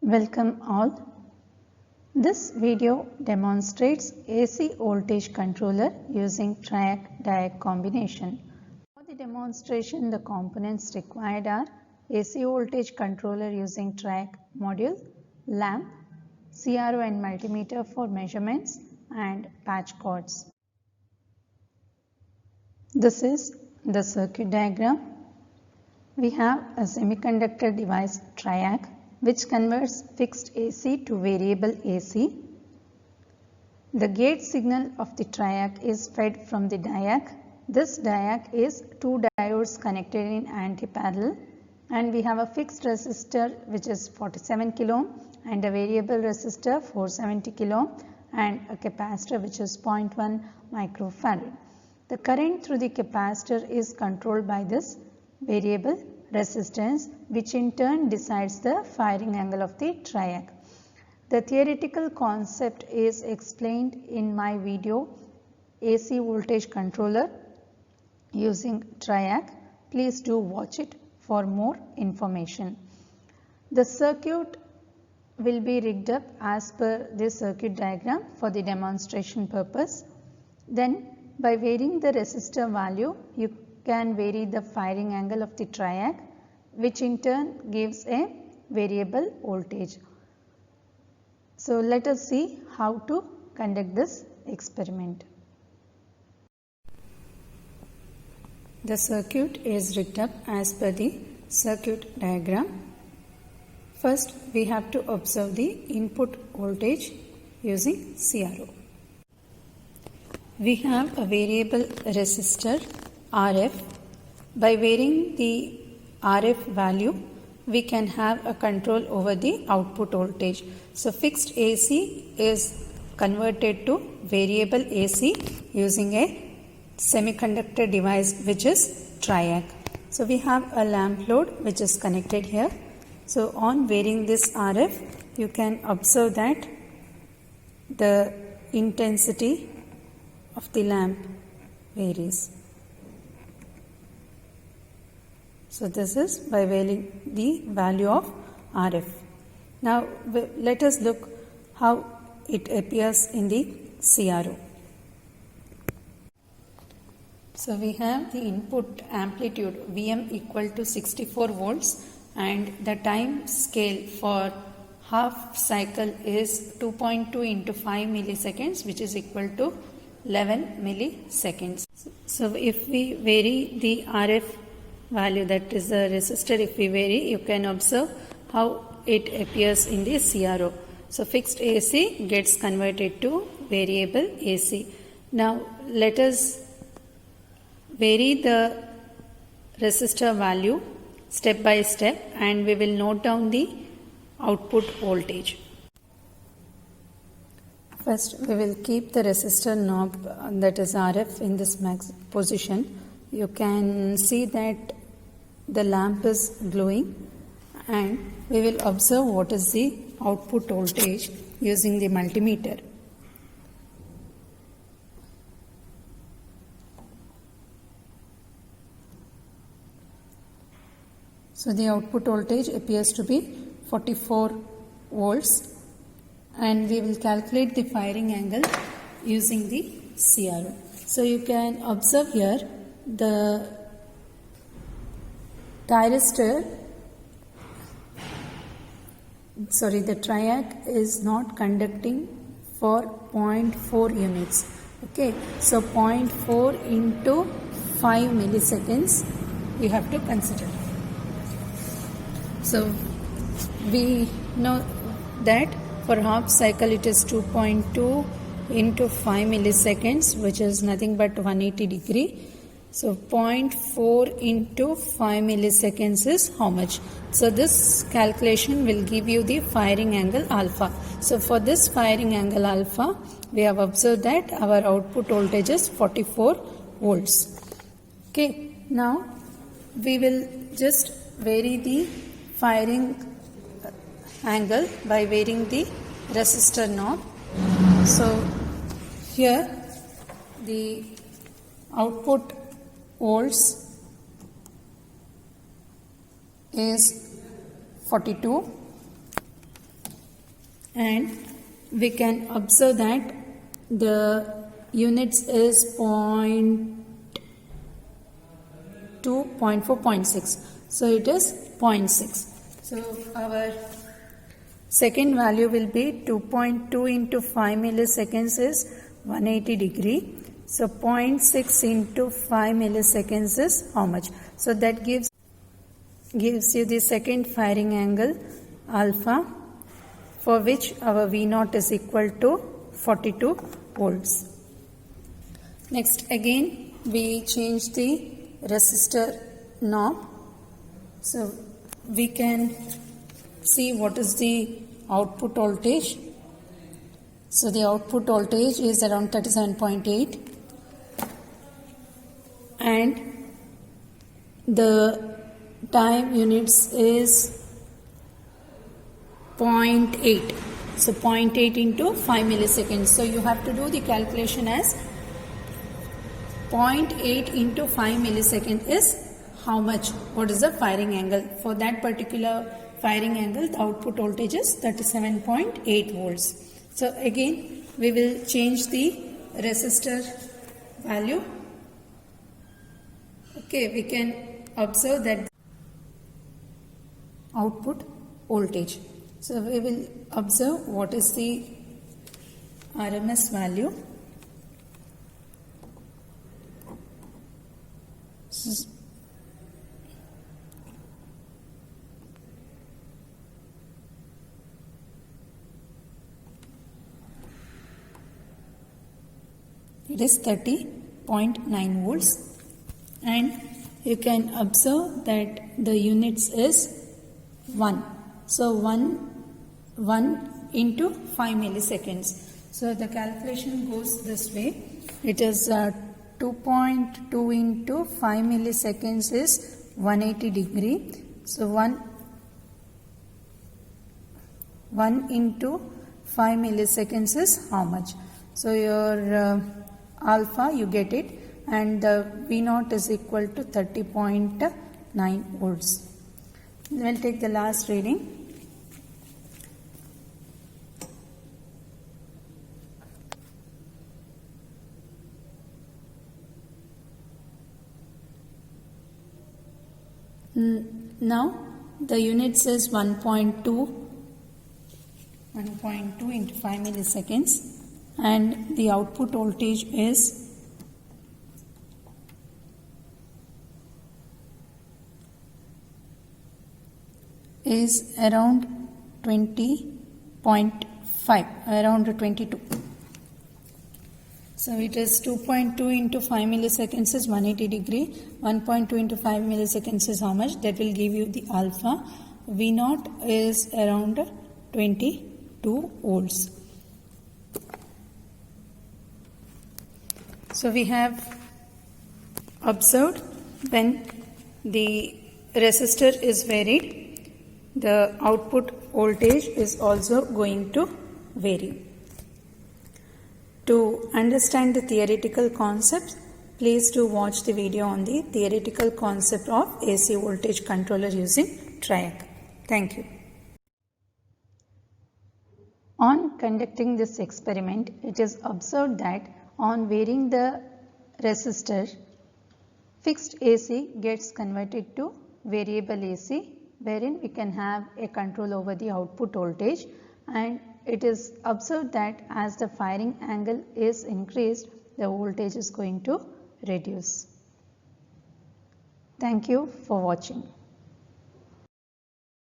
Welcome all. This video demonstrates AC voltage controller using triac-diac combination. For the demonstration, the components required are AC voltage controller using triac module, lamp, CRO and multimeter for measurements, and patch cords. This is the circuit diagram. We have a semiconductor device triac which converts fixed AC to variable AC. The gate signal of the triac is fed from the diac. This diac is two diodes connected in anti-parallel, and we have a fixed resistor which is 47 kilo ohm and a variable resistor 470 kilo ohm and a capacitor which is 0.1 microfarad. The current through the capacitor is controlled by this variable resistance, which in turn decides the firing angle of the triac. The theoretical concept is explained in my video AC voltage controller using triac. Please do watch it for more information. The circuit will be rigged up as per this circuit diagram for the demonstration purpose. Then by varying the resistor value, you can vary the firing angle of the triac, which in turn gives a variable voltage. So let us see how to conduct this experiment. The circuit is rigged up as per the circuit diagram. First, we have to observe the input voltage using CRO. We have a variable resistor RF. By varying the RF value, we can have a control over the output voltage. So fixed AC is converted to variable AC using a semiconductor device which is triac. So we have a lamp load which is connected here. So on varying this RF, you can observe that the intensity of the lamp varies. So this is by varying the value of RF. Now let us look how it appears in the CRO. So we have the input amplitude Vm equal to 64 volts and the time scale for half cycle is 2.2 into 5 milliseconds, which is equal to 11 milliseconds. So if we vary the RF value, that is the resistor, if we vary, you can observe how it appears in the CRO. So fixed AC gets converted to variable AC. Now let us vary the resistor value step by step and we will note down the output voltage. First, we will keep the resistor knob, that is RF, in this max position. You can see that the lamp is glowing, and we will observe what is the output voltage using the multimeter. So the output voltage appears to be 44 volts, and we will calculate the firing angle using the CRO. So you can observe here the triac is not conducting for 0.4 units. Okay, so 0.4 into 5 milliseconds you have to consider. So we know that for half cycle it is 2.2 into 5 milliseconds, which is nothing but 180 degree. So 0.4 into 5 milliseconds is how much? So this calculation will give you the firing angle alpha. So for this firing angle alpha, we have observed that our output voltage is 44 volts. Okay, now we will just vary the firing angle by varying the resistor knob. So Here the output volts is 42, and we can observe that the units is 0.2, 0.4, 0.6. So it is 0.6. So our second value will be 2.2 into 5 milliseconds is 180 degree. So 0.6 into 5 milliseconds is how much? So that gives you the second firing angle alpha, for which our V0 is equal to 42 volts. Next, again we change the resistor knob, so we can see what is the output voltage. So the output voltage is around 37.8, and the time units is 0.8. So 0.8 into 5 milliseconds. So you have to do the calculation as 0.8 into 5 milliseconds is how much? What is the firing angle? For that particular firing angle, the output voltage is 37.8 volts. So again, we will change the resistor value. Okay, we can observe that output voltage. So we will observe what is the RMS value. It is 30.9 volts, and you can observe that the units is 1. So 1 into 5 milliseconds. So the calculation goes this way. It is 2.2 into 5 milliseconds is 180 degree. So 1 into 5 milliseconds is how much? So your alpha, you get it, and the V0 is equal to 30.9 volts. We'll take the last reading. Now the units is 1.2 into 5 milliseconds, and the output voltage is around 20.5, around 22. So it is 2.2 into 5 milliseconds is 180 degree. 1.2 into 5 milliseconds is how much? That will give you the alpha. V0 is around 22 volts. So we have observed when the resistor is varied, the output voltage is also going to vary. To understand the theoretical concepts, please do watch the video on the theoretical concept of AC voltage controller using TRIAC. Thank you. On conducting this experiment, it is observed that on varying the resistor, fixed AC gets converted to variable AC, wherein we can have a control over the output voltage, and it is observed that as the firing angle is increased, the voltage is going to reduce. Thank you for watching.